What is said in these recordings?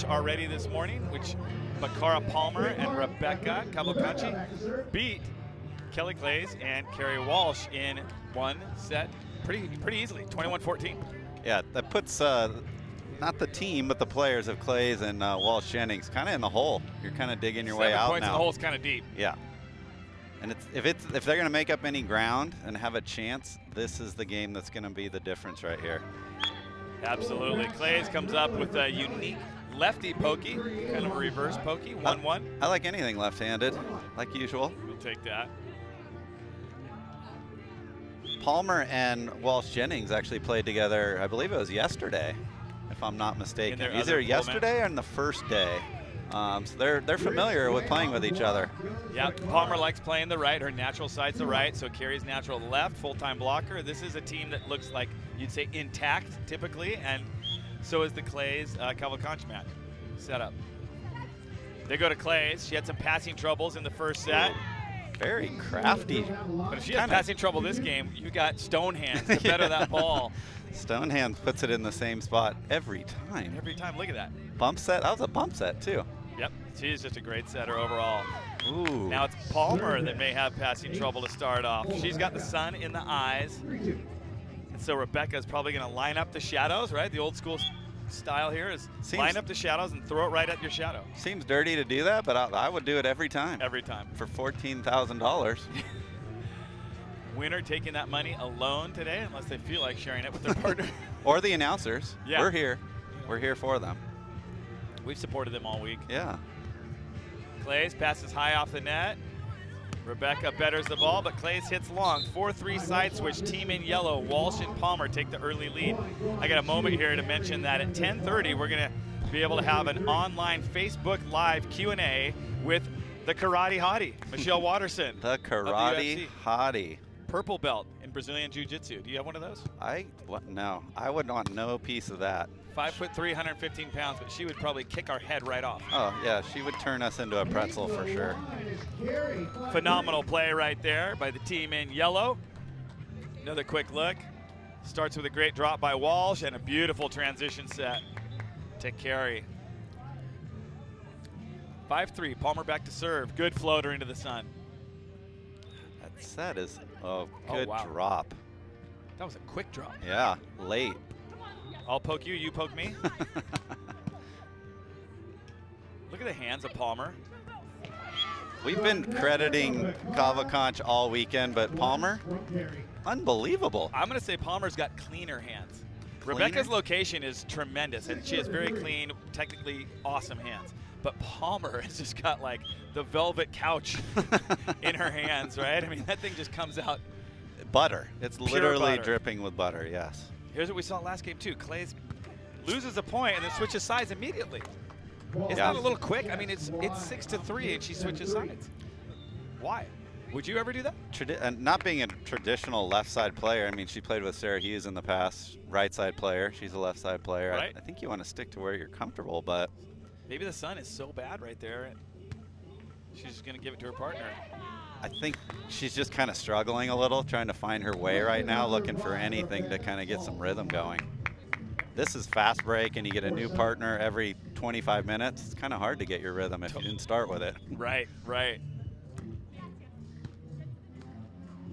already this morning, which Makara Palmer and Rebecca Cavalcanti beat Kelly Claes and Carrie Walsh in one set pretty easily, 21-14. Yeah, that puts not the team, but the players of Claes and Walsh Jennings kind of in the hole. You're kind of digging your way out now. 7 points in the hole is kind of deep. Yeah. And if they're going to make up any ground and have a chance, this is the game that's going to be the difference right here. Absolutely. Claes comes up with a unique lefty pokey, kind of a reverse pokey, 1-1. I like anything left-handed, like usual. We'll take that. Palmer and Walsh Jennings actually played together, I believe it was yesterday, if I'm not mistaken. Either yesterday or on the first day. So they're familiar with playing with each other. Yeah, Palmer likes playing the right. Her natural side's the right, so Carrie's natural left, full-time blocker. This is a team that looks like, you'd say, intact, typically, and so is the Claes Cavalcanti match setup. They go to Claes. She had some passing troubles in the first set. Very crafty. But if she has passing trouble this game, you got stone hands to better that ball. Stone hands puts it in the same spot every time. Every time, look at that. Bump set, that was a bump set too. Yep, she's just a great setter overall. Ooh. Now it's Palmer that may have passing trouble to start off. She's got the sun in the eyes. And so Rebecca's probably gonna line up the shadows, right? The old school style here is line up the shadows and throw it right at your shadow. Seems dirty to do that, but I would do it every time. Every time. For $14,000. Winner taking that money alone today, unless they feel like sharing it with their partner. Or the announcers. Yeah. We're here. We're here for them. We've supported them all week. Yeah. Claes passes high off the net. Rebecca betters the ball, but Claes hits long. 4-3 side switch, team in yellow. Walsh and Palmer take the early lead. I got a moment here to mention that at 10:30, we're gonna be able to have an online Facebook Live Q&A with the Karate Hottie, Michelle Watterson. The Karate Hottie. Purple belt in Brazilian Jiu-Jitsu. Do you have one of those? No, I would want no piece of that. 5'3", 115 pounds, but she would probably kick our head right off. Oh, yeah, she would turn us into a pretzel for sure. Phenomenal play right there by the team in yellow. Another quick look. Starts with a great drop by Walsh and a beautiful transition set to Carrie. 5-3, Palmer back to serve. Good floater into the sun. That set is a good drop. That was a quick drop. Yeah, late. I'll poke you, you poke me. Look at the hands of Palmer. We've been crediting Cavalcanti all weekend, but Palmer, unbelievable. I'm going to say Palmer's got cleaner hands. Rebecca's location is tremendous, and she has very clean, technically awesome hands. But Palmer has just got like the velvet couch in her hands, right? I mean, that thing just comes out. Butter. It's literally dripping with butter, yes. Here's what we saw last game too. Claes loses a point and then switches sides immediately. Isn't that a little quick? I mean, it's 6-3 and she switches sides. Why? Would you ever do that? Not being a traditional left side player. I mean, she played with Sarah Hughes in the past. Right side player. She's a left side player. Right. I think you want to stick to where you're comfortable, but maybe the sun is so bad right there. She's just going to give it to her partner. I think she's just kind of struggling a little, trying to find her way right now, looking for anything to kind of get some rhythm going. This is fast break, and you get a new partner every 25 minutes. It's kind of hard to get your rhythm if you didn't start with it. Right, right.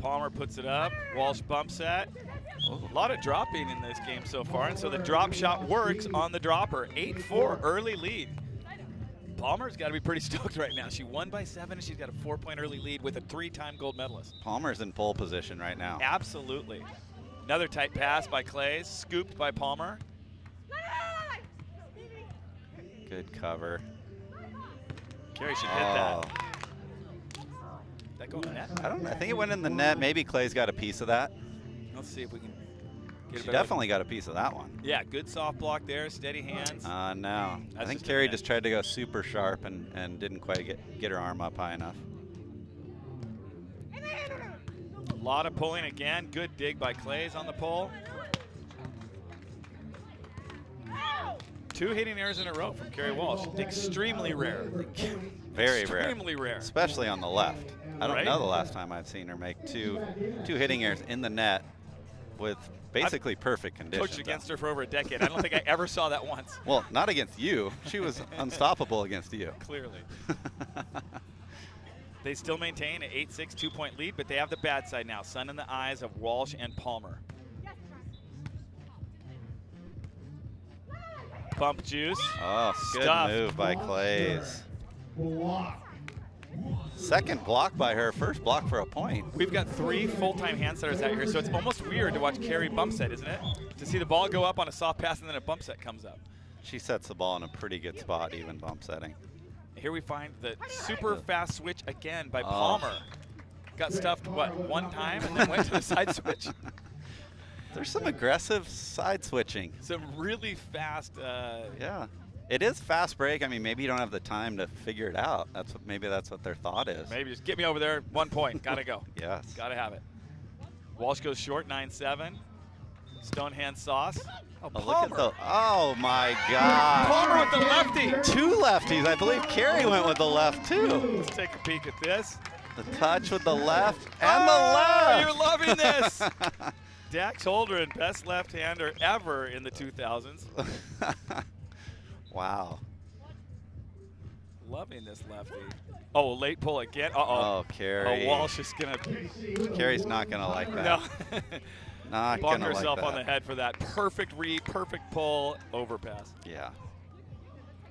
Palmer puts it up. Walsh bumps that. A lot of dropping in this game so far, and so the drop shot works on the dropper. 8-4 early lead. Palmer's got to be pretty stoked right now. She won by 7, and she's got a 4-point early lead with a 3-time gold medalist. Palmer's in pole position right now. Absolutely. Another tight pass by Claes, scooped by Palmer. Good cover. Carrie should hit that. Did that go in the net? I think it went in the net. Maybe Claes got a piece of that. Let's see if we can She definitely got a piece of that one. Yeah, good soft block there, steady hands. No. I think Carrie just tried to go super sharp and didn't quite get her arm up high enough. A lot of pulling again. Good dig by Claes on the pull. 2 hitting errors in a row from Carrie Walsh. Extremely rare. Very rare. Extremely rare. Especially on the left. I don't know the last time I've seen her make two hitting errors in the net with Basically perfect conditions. Coached against her for over a decade. I don't think I ever saw that once. Well, not against you. She was unstoppable against you. Clearly. They still maintain an 8-6 2-point lead, but they have the bad side now. Sun in the eyes of Walsh and Palmer. Bump juice. Oh, good move by Claes. Second block by her, first block for a point. We've got 3 full-time hand setters out here, so it's almost weird to watch Carrie bump set, isn't it? To see the ball go up on a soft pass and then a bump set comes up. She sets the ball in a pretty good spot, even bump setting. Here we find the super fast switch again by Palmer. Got stuffed, what, 1 time and then went to the side switch. There's some aggressive side switching. Some really fast. Yeah. It is fast break. I mean, maybe you don't have the time to figure it out. Maybe that's what their thought is. Maybe just get me over there, 1 point. Gotta go. Yes. Gotta have it. Walsh goes short, 9-7. Stone hand sauce. Oh, look at the, oh my God. Palmer with the lefty. 2 lefties. I believe Carrie went with the left too. Let's take a peek at this. The touch with the left and the left. You're loving this. Dax Holdren, best left-hander ever in the 2000s. Wow. Loving this lefty. Oh, late pull again. Oh, Carrie. Oh, Walsh is going to. Carrie's not going to like that. No. Not going to like that. Bonk herself on the head for that. Perfect read, perfect pull, overpass. Yeah.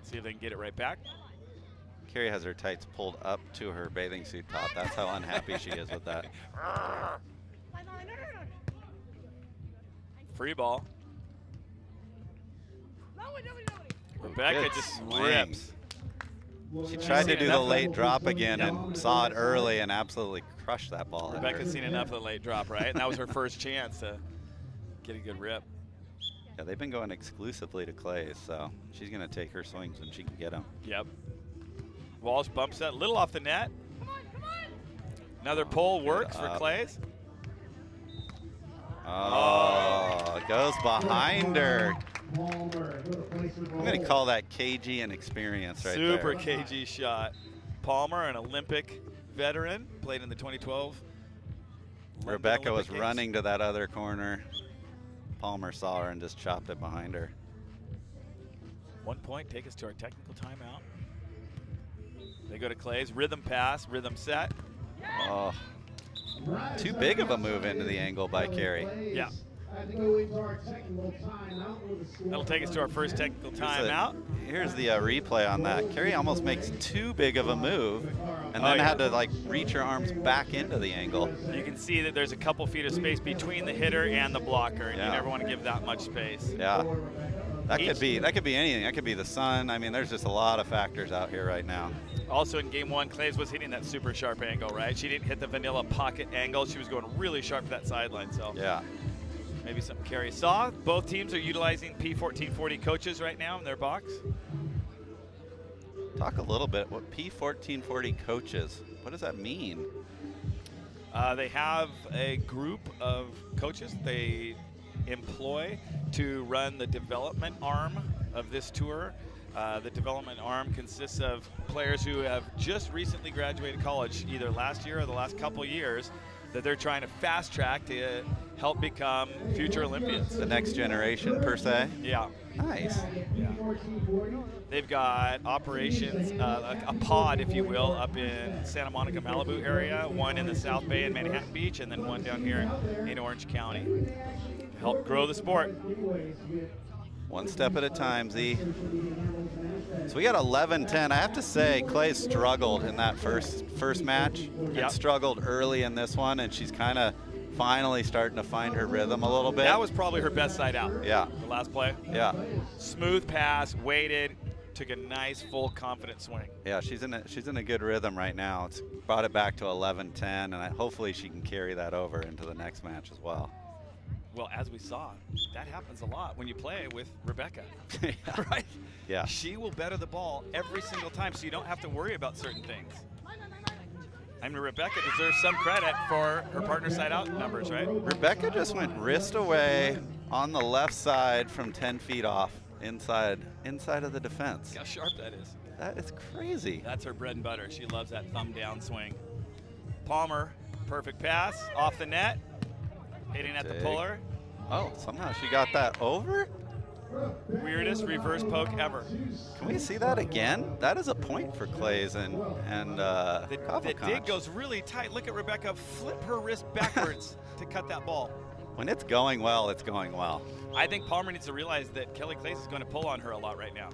See if they can get it right back. Carrie has her tights pulled up to her bathing suit top. That's how unhappy she is with that. Free ball. Rebecca just rips. She tried to do the late drop again and saw it early and absolutely crushed that ball. Rebecca's seen enough of the late drop, right? And that was her first chance to get a good rip. Yeah, they've been going exclusively to Claes, so she's going to take her swings when she can get them. Yep. Walsh bumps that a little off the net. Another pull works for Claes. Oh, it goes behind her. I'm going to call that KG and experience right there. Super KG shot. Palmer, an Olympic veteran, played in the 2012 Rebecca was running to that other corner. Palmer saw her and just chopped it behind her. 1 point, take us to our technical timeout. They go to Claes, rhythm pass, rhythm set. Oh, too big of a move into the angle by Carrie. Yeah. That'll take us to our first technical timeout. Here's the replay on that. Carrie almost makes too big of a move and then had to like reach her arms back into the angle. You can see that there's a couple feet of space between the hitter and the blocker, and you never want to give that much space. Yeah. That could be anything. That could be the sun. I mean, there's just a lot of factors out here right now. Also in game 1, Claes was hitting that super sharp angle, right? She didn't hit the vanilla pocket angle. She was going really sharp to that sideline. So yeah. Maybe something Carrie saw. Both teams are utilizing p1440 coaches right now in their box. Talk a little bit. What p1440 coaches? What does that mean? They have a group of coaches they employ to run the development arm of this tour. The development arm consists of players who have just recently graduated college, either last year or the last couple years, that they're trying to fast track to help become future Olympians. The next generation, per se? Yeah. Nice. Yeah. They've got operations, a pod, if you will, up in Santa Monica, Malibu area, one in the South Bay and Manhattan Beach, and then one down here in Orange County to help grow the sport. One step at a time, Z. So we got 11-10. I have to say, Claes struggled in that first match. And struggled early in this one, and she's kind of finally starting to find her rhythm a little bit. That was probably her best side out. Yeah. The last play. Yeah. Smooth pass, waited, took a nice, full, confident swing. Yeah, she's in a good rhythm right now. It's brought it back to 11-10, and hopefully she can carry that over into the next match as well. Well, as we saw, that happens a lot when you play with Rebecca, yeah. Right? Yeah. She will better the ball every single time, so you don't have to worry about certain things. I mean, Rebecca deserves some credit for her partner side out numbers, right? Rebecca just went wrist away on the left side from 10 feet off, inside of the defense. Look how sharp that is. That is crazy. That's her bread and butter. She loves that thumb down swing. Palmer, perfect pass, off the net. Hitting at the puller. Oh, somehow she got that over? Weirdest reverse poke ever. Can we see that again? That is a point for Claes and The Cavalcanti. dig goes really tight. Look at Rebecca flip her wrist backwards to cut that ball. When it's going well, it's going well. I think Palmer needs to realize that Kelly Claes is going to pull on her a lot right now.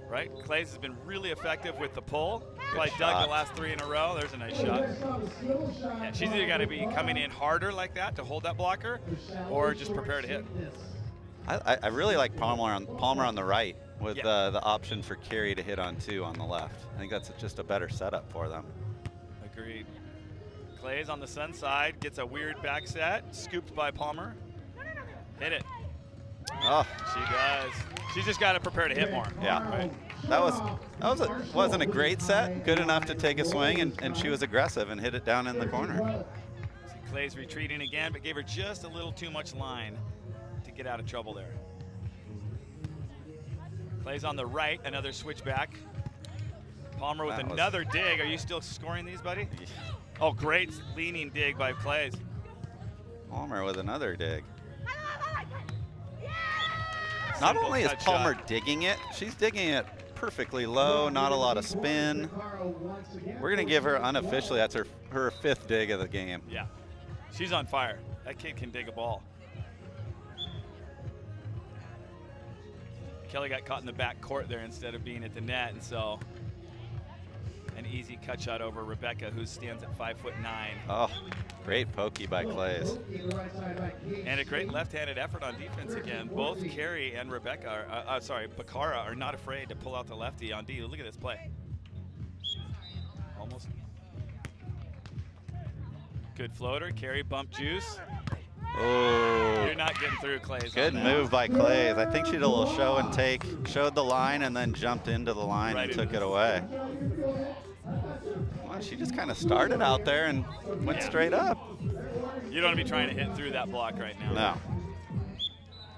Right? Claes has been really effective with the pull. Probably dug the last 3 in a row. There's a nice shot. Yeah, she's either got to be coming in harder like that to hold that blocker or just prepare to hit. I really like Palmer on the right with the option for Carey to hit on 2 on the left. I think that's just a better setup for them. Agreed. Claes on the sun side gets a weird back set, scooped by Palmer. Hit it. Oh, she does. She's just got to prepare to hit more. Yeah, right. Wasn't a great set. Good enough to take a swing, and she was aggressive and hit it down in the corner. See Claes retreating again, but gave her just a little too much line to get out of trouble there. Claes on the right, another switch back. Palmer with another dig. Are you still scoring these, buddy? Yeah. Oh, great leaning dig by Claes. Palmer with another dig. Not only is Palmer digging it, she's digging it perfectly low, not a lot of spin. We're going to give her unofficially, that's her 5th dig of the game. Yeah, she's on fire. That kid can dig a ball. Kelly got caught in the back court there instead of being at the net, and so an easy cut shot over Rebecca, who stands at 5'9". Oh, great pokey by Claes. And a great left-handed effort on defense again. Both Carey and Rebecca, Bakara are not afraid to pull out the lefty on D. Look at this play. Almost. Good floater. Carey bump juice. Oh, you're not getting through, Claes. Good move by Claes. I think she did a little show and take, showed the line and then jumped into the line and took it away. Well, she just kind of started out there and went straight up. You don't want to be trying to hit through that block right now. No.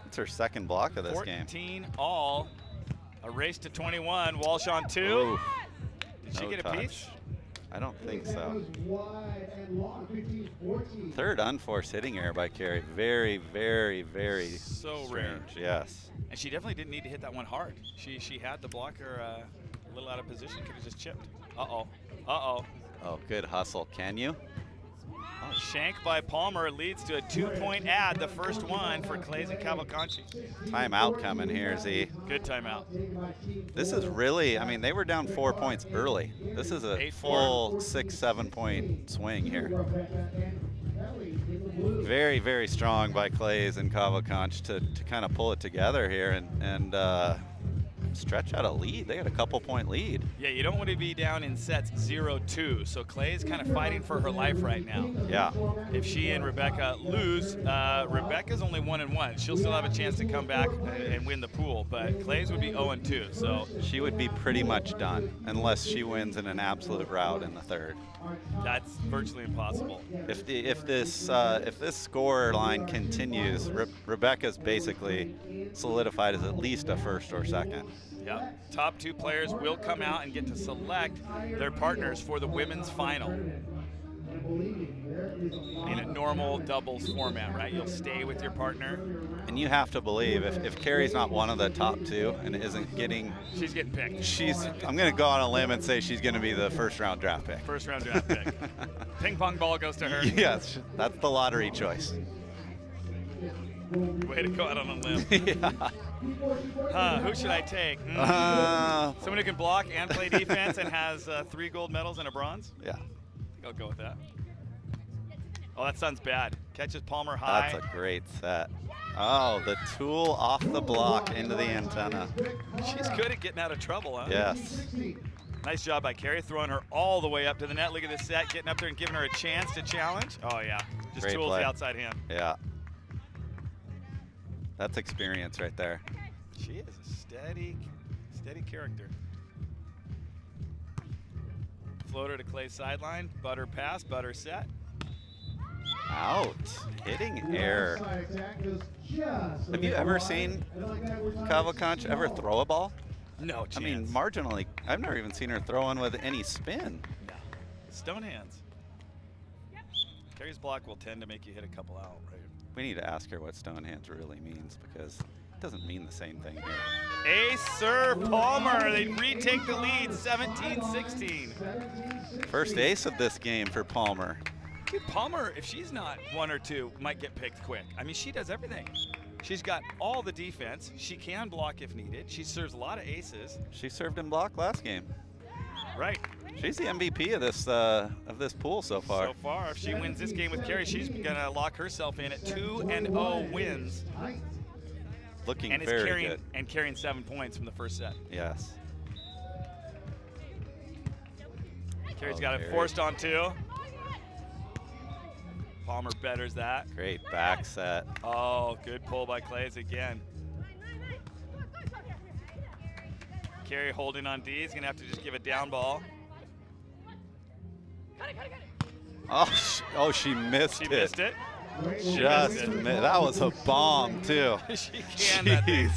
It's her 2nd block of this game. 14 all. A race to 21. Walsh on 2. Ooh, Did she get a piece? I don't think so. 3rd unforced hitting error by Carey. Very, very, very so strange. Rare. Yes. And she definitely didn't need to hit that one hard. She had the blocker a little out of position. Could have just chipped. Uh-oh. Uh-oh. Oh, good hustle. Can you? Oh, shank by Palmer leads to a 2-point ad, the first one for Claes and Cavalcanti. Timeout coming here, Z. Good timeout. This is really, I mean, they were down 4 points early. This is a full 6-7 point swing here. Very, very strong by Claes and Cavalcanti to kind of pull it together here and stretch out a lead. They got a couple-point lead. Yeah, you don't want to be down in sets 0-2. So Claes kind of fighting for her life right now. Yeah. If she and Rebecca lose, Rebecca's only 1-1. She'll still have a chance to come back and win the pool, but Claes would be 0-2. So she would be pretty much done unless she wins in an absolute rout in the 3rd. That's virtually impossible. If this score line continues, Rebecca's basically solidified as at least a 1st or 2nd. Yeah. Top 2 players will come out and get to select their partners for the women's final. In a normal doubles format, right? You'll stay with your partner. And you have to believe if Carey's not one of the top 2 and isn't getting... She's getting picked. I'm going to go on a limb and say she's going to be the 1st-round draft pick. 1st-round draft pick. Ping pong ball goes to her. Yes, that's the lottery choice. Way to go out on a limb. Yeah. Who should I take? Someone who can block and play defense and has 3 gold medals and a bronze? Yeah. I think I'll go with that. Oh, that sun's bad. Catches Palmer high. That's a great set. Oh, the tool off the block into the antenna. She's good at getting out of trouble, huh? Yes. Nice job by Carey, throwing her all the way up to the net. Look at this set, getting up there and giving her a chance to challenge. Oh, yeah. Just Great tools play. the outside hand. Yeah. That's experience right there. She is a steady character. Floater to Claes sideline. Butter pass, butter set. Out. Hitting error. Have you ever seen Cavalcanti ever throw a ball? No chance. I mean, marginally. I've never even seen her throw one with any spin. No. Stone hands. Carey's block will tend to make you hit a couple out, right? We need to ask her what stone hands really means, because it doesn't mean the same thing here. Ace serve, Palmer. They retake the lead, 17-16. First ace of this game for Palmer. Dude, Palmer, if she's not 1 or 2, might get picked quick. I mean, she does everything. She's got all the defense. She can block if needed. She serves a lot of aces. She served in block last game. Right. She's the MVP of this pool so far. So far, if she wins this game with Carrie, she's gonna lock herself in at 2-0 wins. Looking and very carrying, good. And carrying 7 points from the first set. Yes. Carrie's got it forced on 2. Palmer betters that. Great back set. Oh, good pull by Claes again. Carrie holding on D. He's gonna have to just give a down ball. Oh, she missed it. She missed it. Just missed. That was a bomb too. She canned that thing.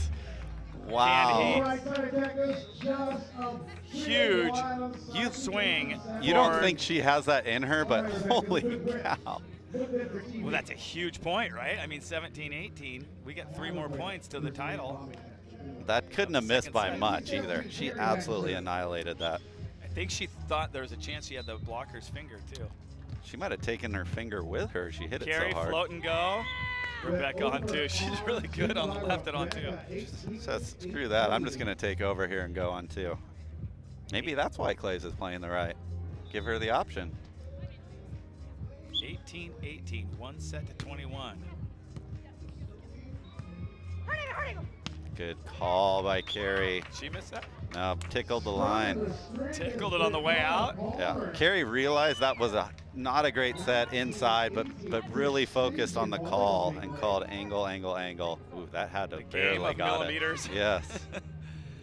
Wow. Huge swing. You don't think she has that in her, but holy cow. Well, that's a huge point, right? I mean, 17-18. We get 3 more points to the title. That couldn't have missed by much either. She absolutely annihilated that. I think she thought there was a chance she had the blocker's finger, too. She might have taken her finger with her. She hit it Carrie, so hard. float and go. Rebecca on 2. She's really good on the left and on 2. Says, screw that. I'm just going to take over here and go on 2. Maybe that's why Claes is playing the right. Give her the option. 18-18, 1 set to 21. Good call by Carrie. She missed that? No, tickled the line. Tickled it on the way out? Yeah, Carrie realized that was not a great set inside, but really focused on the call and called angle, angle, angle. Ooh, that had to barely got millimeters. it. Yes.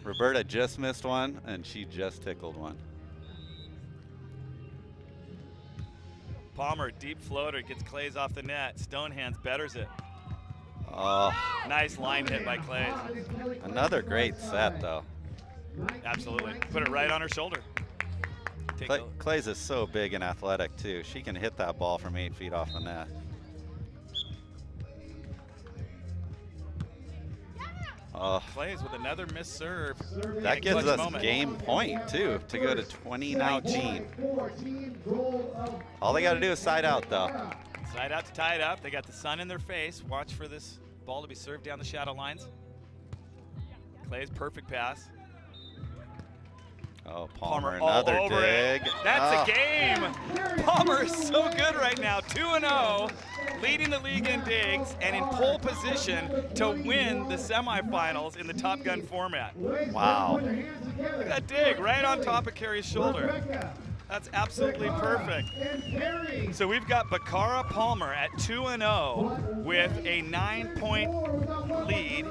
Roberta just missed one, and she just tickled one. Palmer, deep floater, gets Claes off the net. Stonehands betters it. Oh. Nice line hit by Claes. Another great set, though. Absolutely. Put it right on her shoulder. Claes is so big and athletic, too. She can hit that ball from 8 feet off the net. Oh. Claes with another missed serve. That gives us game point, too, to go to 2019. All they got to do is side out, though. Side out to tie it up. They got the sun in their face. Watch for this ball to be served down the shadow lines. Claes, perfect pass. Oh, Palmer, another dig. That's a game. Palmer is so good right now, 2-0, leading the league in digs and in pole position to win the semifinals in the Top Gun format. Wow. Look at that dig right on top of Carrie's shoulder. That's absolutely perfect. So we've got Bakara Palmer at 2-0 with a 9-point lead.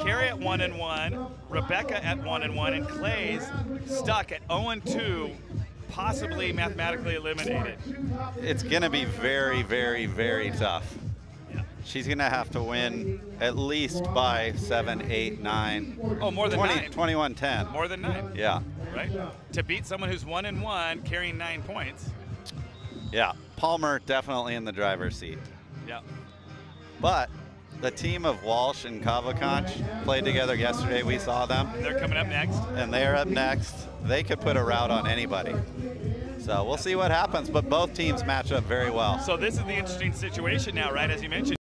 Carrie at 1-1, Rebecca at 1-1, and Claes stuck at 0-2, possibly mathematically eliminated. It's going to be very, very, very tough. Yeah. She's going to have to win at least by 7, 8, 9. Oh, more than 9. 21-10. More than 9. Yeah. Right? To beat someone who's 1-1, carrying 9 points. Yeah. Palmer definitely in the driver's seat. Yeah. But the team of Walsh and Cavalcanti played together yesterday. We saw them. And they're coming up next. And they're up next. They could put a rout on anybody. So we'll see what happens, but both teams match up very well. So this is the interesting situation now, right? As you mentioned,